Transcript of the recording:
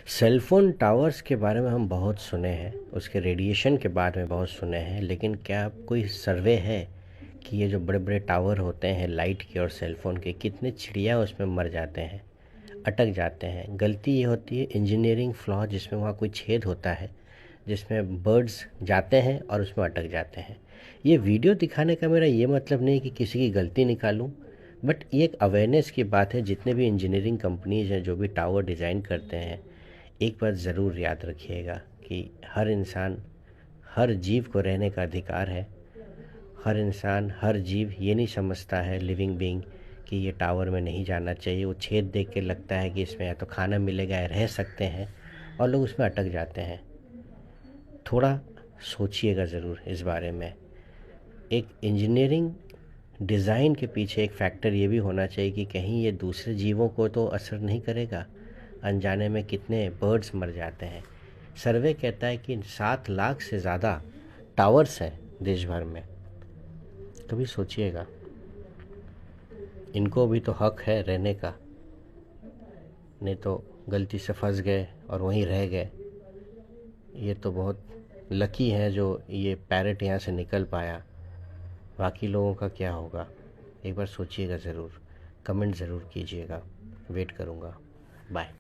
Cell phone towers के बारे में हम बहुत सुने हैं, उसके रेडिएशन के बारे में बहुत सुने हैं, लेकिन क्या कोई सर्वे है कि ये जो बड़े बड़े टावर होते हैं लाइट के और सेल फोन के, कितने चिड़िया उसमें मर जाते हैं, अटक जाते हैं। गलती ये होती है इंजीनियरिंग फ्लॉ, जिसमें वहाँ कोई छेद होता है जिसमें बर्ड्स जाते हैं और उसमें अटक जाते हैं। ये वीडियो दिखाने का मेरा ये मतलब नहीं कि किसी की गलती निकालूं, बट ये एक अवेयरनेस की बात है। जितने भी इंजीनियरिंग कंपनीज हैं जो भी टावर डिज़ाइन करते हैं, एक बात ज़रूर याद रखिएगा कि हर इंसान, हर जीव को रहने का अधिकार है। हर इंसान, हर जीव ये नहीं समझता है लिविंग बीइंग कि ये टावर में नहीं जाना चाहिए। वो छेद देख के लगता है कि इसमें या तो खाना मिलेगा या रह सकते हैं, और लोग उसमें अटक जाते हैं। थोड़ा सोचिएगा ज़रूर इस बारे में। एक इंजीनियरिंग डिज़ाइन के पीछे एक फैक्टर ये भी होना चाहिए कि कहीं ये दूसरे जीवों को तो असर नहीं करेगा। अनजाने में कितने बर्ड्स मर जाते हैं। सर्वे कहता है कि 7 लाख से ज़्यादा टावर्स हैं देश भर में। कभी सोचिएगा, इनको भी तो हक है रहने का, नहीं तो गलती से फंस गए और वहीं रह गए। ये तो बहुत लकी है जो ये पैरेट यहाँ से निकल पाया, बाकी लोगों का क्या होगा। एक बार सोचिएगा ज़रूर, कमेंट ज़रूर कीजिएगा, वेट करूँगा। बाय।